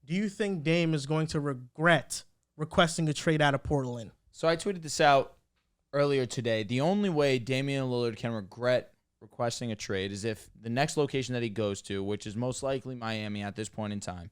do you think Dame is going to regret requesting a trade out of Portland? So I tweeted this out earlier today. The only way Damian Lillard can regret requesting a trade is if the next location that he goes to, which is most likely Miami at this point in time,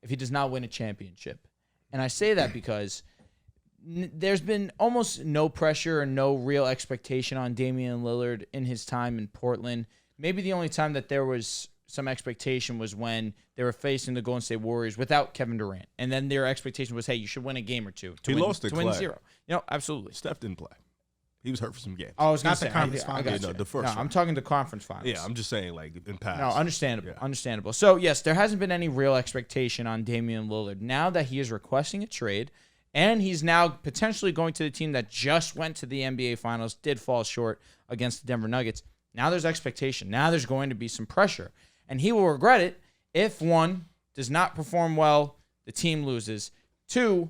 if he does not win a championship. And I say that because there's been almost no pressure and no real expectation on Damian Lillard in his time in Portland. Maybe the only time that there was some expectation was when they were facing the Golden State Warriors without Kevin Durant. And then their expectation was, hey, you should win a game or two to win 0. Absolutely. Steph didn't play. He was hurt for some games. I was going to Not say, the conference finals. the first one. I'm talking the conference finals. Yeah, I'm just saying, like, in past. No, understandable. Yeah. Understandable. So, yes, there hasn't been any real expectation on Damian Lillard. Now that he is requesting a trade, and he's now potentially going to the team that just went to the NBA Finals, did fall short against the Denver Nuggets, now there's expectation. Now there's going to be some pressure. And he will regret it if, 1, does not perform well, the team loses. 2,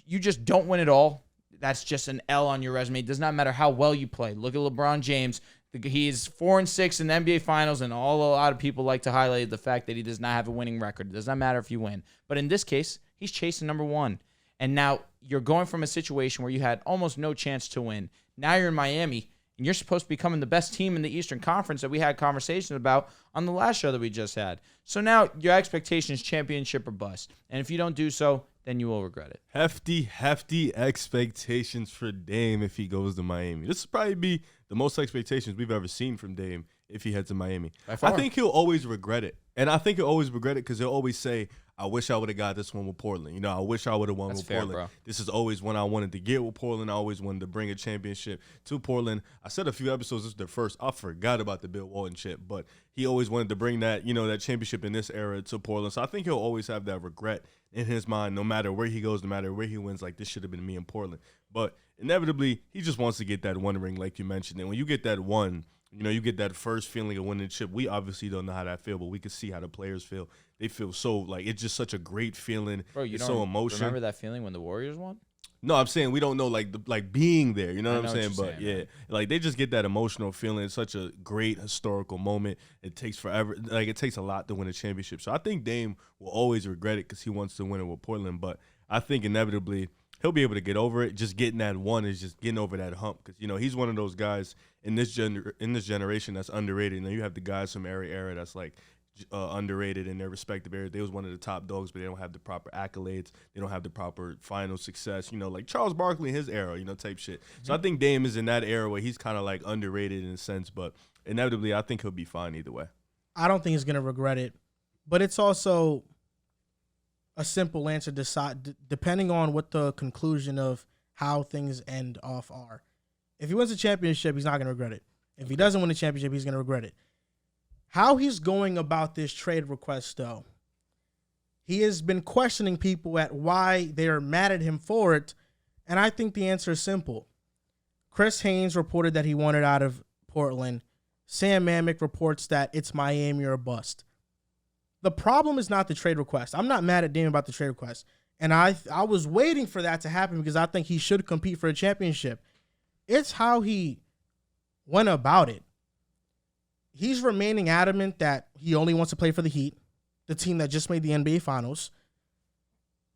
you just don't win it all. That's just an L on your resume. It does not matter how well you play. Look at LeBron James. He's 4-6 in the NBA Finals, and a lot of people like to highlight the fact that he does not have a winning record. It does not matter if you win. But in this case, he's chasing number 1. And now you're going from a situation where you had almost no chance to win. Now you're in Miami, and you're supposed to be becoming the best team in the Eastern Conference that we had conversations about on the last show that we just had. So now your expectation is championship or bust. And if you don't do so, then you will regret it. Hefty expectations for Dame if he goes to Miami. This will probably be the most expectations we've ever seen from Dame if he heads to Miami. I think he'll always regret it. And I think he'll always regret it because he'll always say, I wish I would have got this one with Portland. I wish I would have won with Portland. Bro. This is always when I wanted to get with Portland. I always wanted to bring a championship to Portland. I said a few episodes, this is the first. I forgot about the Bill Walton shit, but he always wanted to bring that, that championship in this era to Portland. So I think he'll always have that regret in his mind, no matter where he goes, no matter where he wins, like this should have been me in Portland. But inevitably, he just wants to get that one ring, like you mentioned. And when you get that one, you get that first feeling of winning the chip. We obviously don't know how that feel, but we can see how the players feel. They feel so, like, it's just such a great feeling. Bro, you it's don't so emotional. Remember that feeling when the Warriors won? No, I'm saying we don't know, like being there. You know what I'm saying? But, saying, yeah, like, they just get that emotional feeling. It's such a great historical moment. It takes forever. Like, it takes a lot to win a championship. So I think Dame will always regret it because he wants to win it with Portland. But I think inevitably he'll be able to get over it. Just getting that one is just getting over that hump because, he's one of those guys in this generation that's underrated. You have the guys from every era that's, like, underrated in their respective areas. They was one of the top dogs, but they don't have the proper accolades. They don't have the proper final success, like Charles Barkley in his era, type shit. So I think Dame is in that era where he's kind of like underrated in a sense, but inevitably I think he'll be fine either way. I don't think he's going to regret it, but it's also a simple answer depending on what the conclusion of how things end off are. If he wins a championship, he's not going to regret it. If he doesn't win a championship, he's going to regret it. How he's going about this trade request, though, he has been questioning people at why they're mad at him for it, and I think the answer is simple. Chris Haynes reported that he wanted out of Portland. Sam Amick reports that it's Miami or bust. The problem is not the trade request. I'm not mad at Dame about the trade request, and I was waiting for that to happen because I think he should compete for a championship. It's how he went about it. He's remaining adamant that he only wants to play for the Heat, the team that just made the NBA Finals.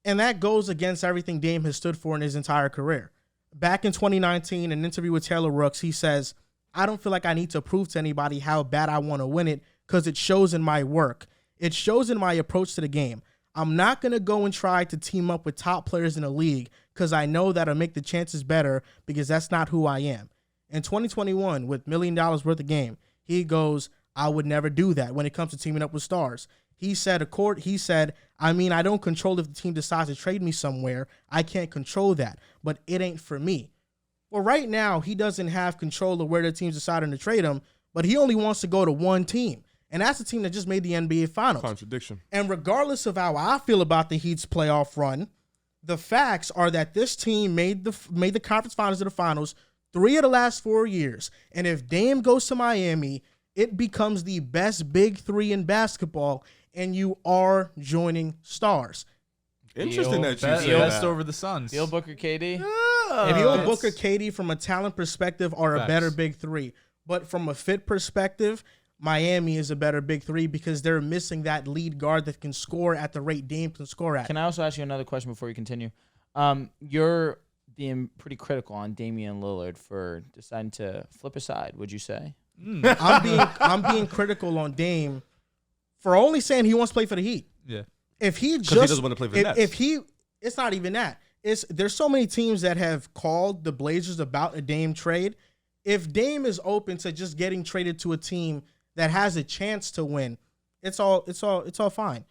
And that goes against everything Dame has stood for in his entire career. Back in 2019, in an interview with Taylor Rooks, he says, I don't feel like I need to prove to anybody how bad I want to win it because it shows in my work. It shows in my approach to the game. I'm not going to go and try to team up with top players in the league because I know that'll make the chances better because that's not who I am. In 2021, with $1 million worth of game, he goes, I would never do that when it comes to teaming up with stars. He said, I don't control if the team decides to trade me somewhere. I can't control that, but it ain't for me. Well, right now, he doesn't have control of where the team's deciding to trade him, but he only wants to go to one team, and that's the team that just made the NBA Finals. Contradiction. And regardless of how I feel about the Heat's playoff run, the facts are that this team made the conference finals to the finals 3 of the last 4 years. And if Dame goes to Miami, it becomes the best big 3 in basketball, and you are joining stars. Interesting that you say best that. over the Suns. Beal, Booker, KD? If Beal, Booker, KD from a talent perspective are a better big 3. But from a fit perspective, Miami is a better big three because they're missing that lead guard that can score at the rate Dame can score at. Can I also ask you another question before you continue? You're being pretty critical on Damian Lillard for deciding to flip a side, would you say? I'm being critical on Dame for only saying he wants to play for the Heat. Yeah. If he just he doesn't want to play for the Nets. It's not even that. There's so many teams that have called the Blazers about a Dame trade. If Dame is open to just getting traded to a team that has a chance to win, it's all fine.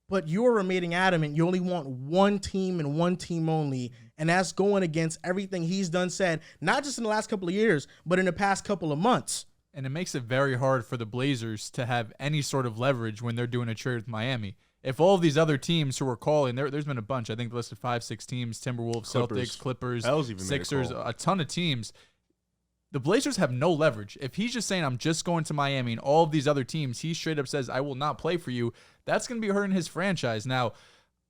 But you're remaining adamant. You only want one team and one team only, and that's going against everything he's said, not just in the last couple of years, but in the past couple of months. And it makes it very hard for the Blazers to have any sort of leverage when they're doing a trade with Miami. If all of these other teams who are calling, there's been a bunch. I think they listed 5-6 teams: Timberwolves, Celtics, Clippers, Sixers, a ton of teams. The Blazers have no leverage. If he's just saying, I'm just going to Miami, and all of these other teams, he straight up says, I will not play for you, that's going to be hurting his franchise. Now,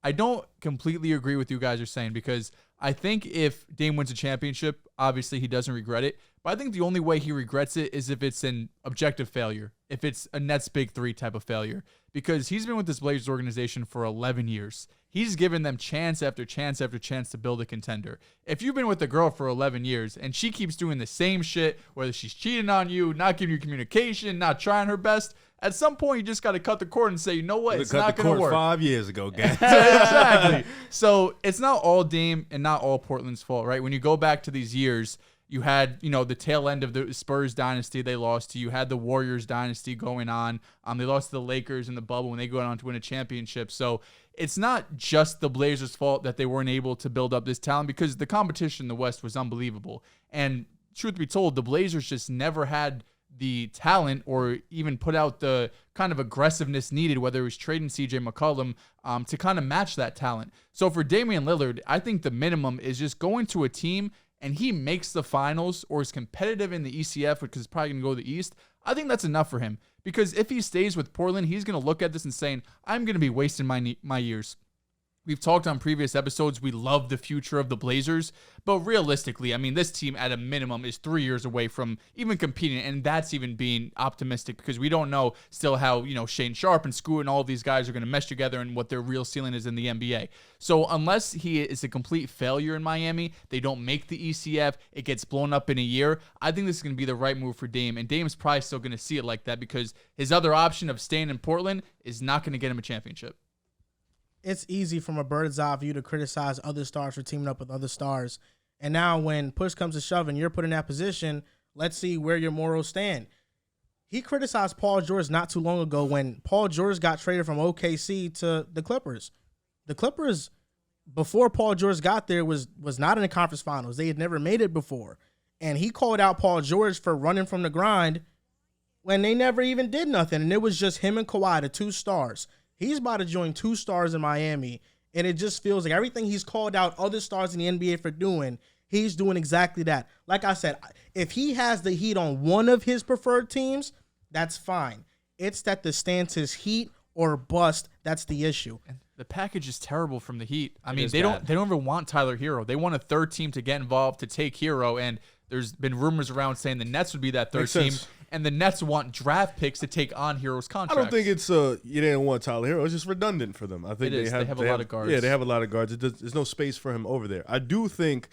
I don't completely agree with you guys are saying, because I think if Dame wins a championship, obviously he doesn't regret it. But I think the only way he regrets it is if it's an objective failure, if it's a Nets big three type of failure, because he's been with this Blazers organization for 11 years. He's given them chance after chance after chance to build a contender. If you've been with a girl for 11 years and she keeps doing the same shit, whether she's cheating on you, not giving you communication, not trying her best, at some point you just got to cut the cord and say, you know what, it's not going to work. 5 years ago, guys. Exactly. So it's not all Dame and not all Portland's fault, right? When you go back to these years, you had, the tail end of the Spurs dynasty they lost to. You had the Warriors dynasty going on. They lost to the Lakers in the bubble when they go on to win a championship. So it's not just the Blazers' fault that they weren't able to build up this talent, because the competition in the West was unbelievable. And truth be told, the Blazers just never had the talent or even put out the kind of aggressiveness needed, whether it was trading CJ McCollum, to kind of match that talent. So for Damian Lillard, I think the minimum is just going to a team and he makes the finals or is competitive in the ECF, because it's probably going to go to the East. I think that's enough for him, because if he stays with Portland, he's going to look at this and saying, I'm going to be wasting my years. We've talked on previous episodes, we love the future of the Blazers, but realistically, I mean, this team at a minimum is 3 years away from even competing, and that's even being optimistic, because we don't know still how, Shane Sharp and Scoot and all of these guys are going to mesh together and what their real ceiling is in the NBA. So unless he is a complete failure in Miami, they don't make the ECF, it gets blown up in a year, I think this is going to be the right move for Dame, and Dame's probably still going to see it like that, because his other option of staying in Portland is not going to get him a championship. It's easy from a bird's eye view to criticize other stars for teaming up with other stars. And now when push comes to shove and you're put in that position, let's see where your morals stand. He criticized Paul George not too long ago when Paul George got traded from OKC to the Clippers. The Clippers, before Paul George got there, was not in the conference finals. They had never made it before. And he called out Paul George for running from the grind when they never even did nothing. And it was just him and Kawhi, the two stars. He's about to join two stars in Miami, and it just feels like everything he's called out other stars in the NBA for doing, he's doing exactly that. Like I said, if he has the Heat on one of his preferred teams, that's fine. It's that the stance is Heat or bust. That's the issue. And the package is terrible from the Heat. I mean, they don't even want Tyler Hero. They want a third team to get involved to take Hero, and there's been rumors around saying the Nets would be that third team. And the Nets want draft picks to take on Hero's contract. I don't think it's you didn't want Tyler Hero. It's just redundant for them. I think they have a lot of guards. Yeah, they have a lot of guards. There's no space for him over there. I do think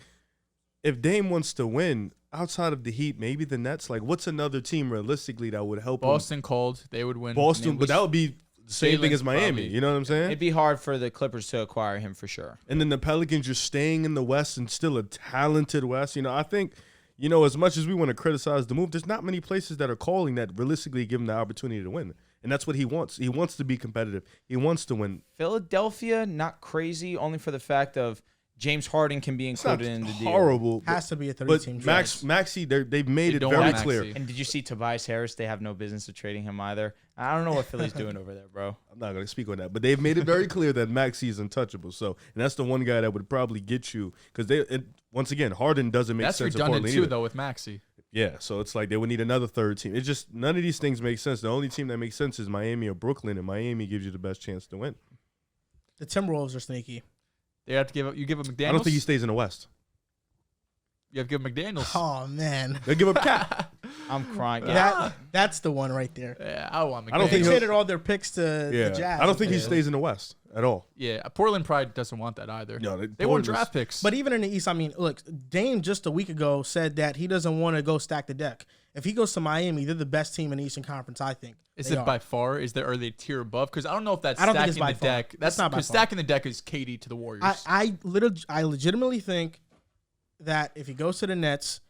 if Dame wants to win outside of the Heat, maybe the Nets. Like, what's another team realistically that would help Boston him? called. They would win. Boston, but that would be the same thing as Miami. Probably. You know what I'm saying? It'd be hard for the Clippers to acquire him for sure. And then the Pelicans just staying in the West and still a talented West. I think. As much as we want to criticize the move, there's not many places that are calling that realistically give him the opportunity to win. And that's what he wants. He wants to be competitive. He wants to win. Philadelphia, not crazy, only for the fact of James Harden can be included in the deal. Horrible. Has to be a 30-team draft. Maxey, they've made it very clear. And did you see Tobias Harris? They have no business of trading him either. I don't know what Philly's doing over there, bro. I'm not going to speak on that. But they've made it very clear that Maxey is untouchable. So, and that's the one guy that would probably get you. Because once again, Harden doesn't make sense. That's redundant too, though, with Maxey. Yeah, so it's like they would need another third team. It's just none of these things make sense. The only team that makes sense is Miami or Brooklyn, and Miami gives you the best chance to win. The Timberwolves are sneaky. They have to give up. You give up McDaniels. I don't think he stays in the West. You have to give him McDaniels. Oh man, they give up Cat. I'm crying. That's the one right there. Yeah, I want McDaniels. I don't think They traded all their picks to the Jazz. I don't think he stays in the West at all. Yeah, Portland probably doesn't want that either. No, they want Portland's- draft picks. But even in the East, I mean, look, Dame just a week ago said that he doesn't want to go stack the deck. If he goes to Miami, they're the best team in the Eastern Conference, I think. Is it by far? Are they a tier above? Because I don't know if that's I don't think stacking it's the by far. deck. That's not by because far. stacking the deck is KD to the Warriors. I legitimately think that if he goes to the Nets,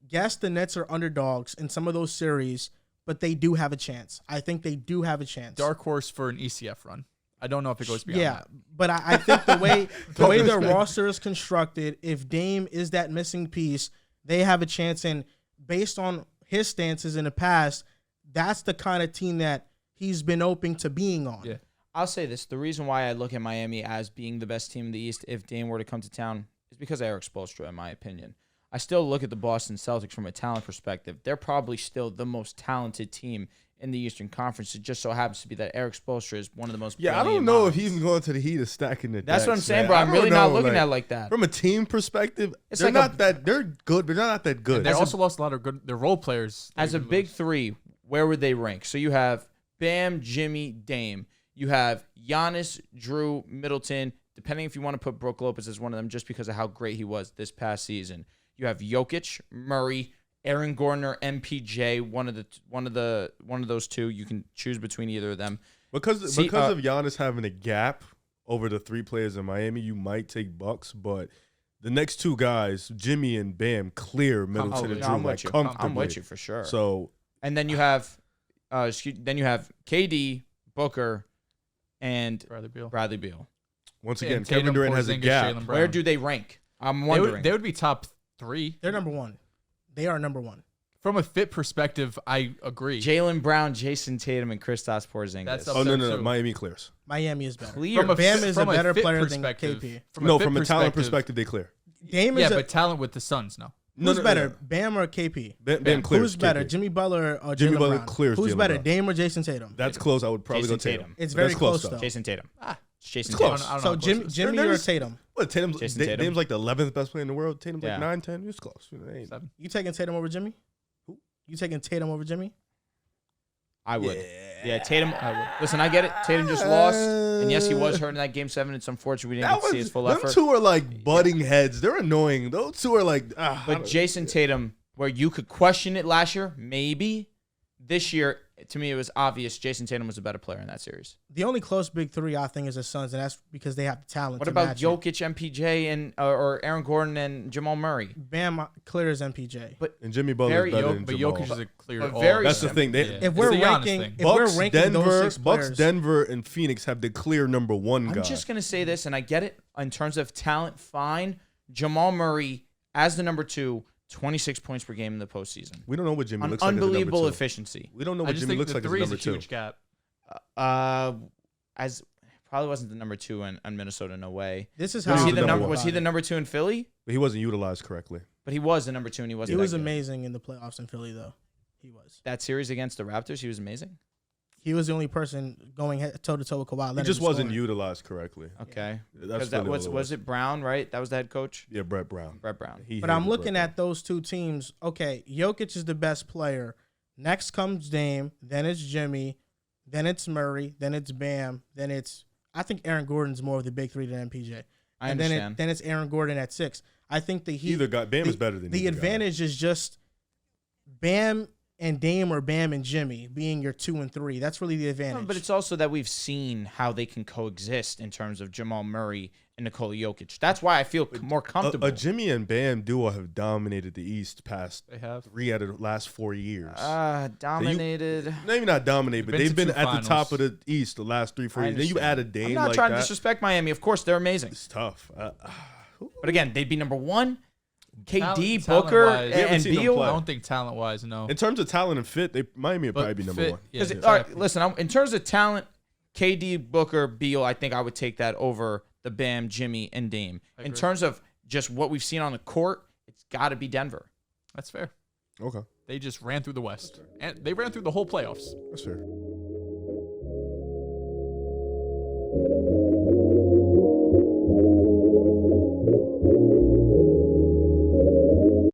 yes, the Nets are underdogs in some of those series, but they do have a chance. I think they do have a chance. Dark horse for an ECF run. I don't know if it goes beyond that. But I think the way their roster is constructed, if Dame is that missing piece, they have a chance. And based on his stances in the past, that's the kind of team that he's been open to being on. Yeah. I'll say this. The reason why I look at Miami as being the best team in the East if Dame were to come to town is because of Eric Spoelstra, in my opinion. I still look at the Boston Celtics from a talent perspective. They're probably still the most talented team in the Eastern Conference. It just so happens to be that Eric Spoelstra is one of the most I don't know if he's going to the Heat is stacking the That's decks, what I'm saying, man. bro. I I'm don't really not know, looking at it like that. From a team perspective, It's they're like not that. They're good, but they're not that good. And they also lost a lot of good. Their role players. As a They big lose. three, where would they rank? So you have Bam, Jimmy, Dame. You have Giannis, Drew, Middleton, depending if you want to put Brook Lopez as one of them just because of how great he was this past season. You have Jokic, Murray, Aaron Gordon, or MPJ, one of those two. You can choose between either of them. because of Giannis having a gap over the three players in Miami, you might take Bucks, but the next two guys, Jimmy and Bam, clear Middleton and Drew I'm like with you. comfortably. I'm with you for sure. So And then you have, KD, Booker, and Bradley Beal. once Yeah, again, and Kevin Tatum, Durant has a Porzingis, gap. Jaylen Brown. where do they rank? I'm They wondering. would be top 3. They're number one. They are number one. From a fit perspective, I agree. Jaylen Brown, Jason Tatum, and Kristaps Porzingis. That's Oh no, Upset too. Miami clears. Miami is better. Clear. Bam is a better fit player than perspective- KP. From A talent perspective, they clear. Dame Yeah, is but talent with the Suns, no. who's No, better, no. Bam or KP? Bam clears. Who's better, KP. Jimmy Butler or Jimmy Jaylen Butler Brown? clears Who's Jaylen better, Brown. Dame or Jason Tatum? That's close. I would probably Jason go Tatum. Tatum. It's That's very close, though. though. Jason Tatum. Jason It's Tatum. close. I don't So know how close it is. Jimmy or There's- Tatum? What Tatum? Jason Tatum. Dame's like the 11th best player in the world. Tatum's Yeah. like 9, 10. It's close. It ain't- 7. You taking Tatum over Jimmy? Who? You taking Tatum over Jimmy? I would. Yeah, Tatum. Listen, I get it. Tatum just lost. And yes, he was hurt in that game 7. It's unfortunate we didn't get to see his full them effort. two are like butting heads. They're annoying. Those two are like. But Jason Tatum, where you could question it last year, maybe. This year, to me, it was obvious Jason Tatum was a better player in that series. The only close big three I think is the Suns, and that's because they have the talent. What to about match it. Jokic, MPJ, and or Aaron Gordon and Jamal Murray? Bam clears MPJ. and Jimmy Butler very is better yoke, than But Jamal. Jokic is a clear But all. very That's the thing. They, If we're It's the Giannis ranking, thing. if we're Bucks, ranking those Denver, six Bucks, players, Denver, and Phoenix have the clear number one guy. I'm just going to say this, and I get it. In terms of talent, fine. Jamal Murray, as the number 2, 26 points per game in the postseason. We don't know what Jimmy An looks like. unbelievable as a number 2. efficiency. We don't know I what just Jimmy think looks the like as a 3 is a number 2. huge gap. As probably wasn't the number 2 in Minnesota, no way. this is Was how he I'm the thinking number- about Was he the it. number 2 in Philly? But he wasn't utilized correctly. But he was the number 2, and he He wasn't. was that good. amazing in the playoffs in Philly, though. He was. That series against the Raptors, he was amazing. He was the only person going toe to toe with Kawhi Leonard. He just in wasn't scoring. utilized correctly. Okay. That's Because that really was all was it Brown, right? That was the head coach, Yeah, Brett Brown. Brett Brown. He But hated I'm looking Brett at those two teams. Okay, Jokic is the best player. Next comes Dame. Then it's Jimmy. Then it's Murray. Then it's Bam. Then it's I think Aaron Gordon's more of the big three than MPJ. I and understand. then it's Aaron Gordon at 6. I think the Heat. Either guy. Bam the, is better than the either guy. advantage is just Bam and Dame or Bam and Jimmy being your 2 and 3. That's really the advantage. No, but it's also that we've seen how they can coexist in terms of Jamal Murray and Nikola Jokic. That's why I feel more comfortable. A Jimmy and Bam duo have dominated the East past They have. 3 out of the last 4 years. Dominated. Maybe not dominated, but Been they've to been 2 at the finals. top of the East the last 3-4 I years. Then you understand. add a Dame I'm not like trying that. to disrespect Miami. Of course, they're amazing. It's tough. But again, they'd be number 1. KD, Talent-wise, Booker, we haven't and seen them Beal. play. I don't think talent wise, no. In terms of talent and fit, Miami would probably be number fit, 1. yeah, All right, exactly. listen. In terms of talent, KD, Booker, Beal, I think I would take that over the Bam, Jimmy, and Dame. I In agree. terms of just what we've seen on the court, it's got to be Denver. That's fair. Okay, They just ran through the West. And they ran through the whole playoffs. that's fair.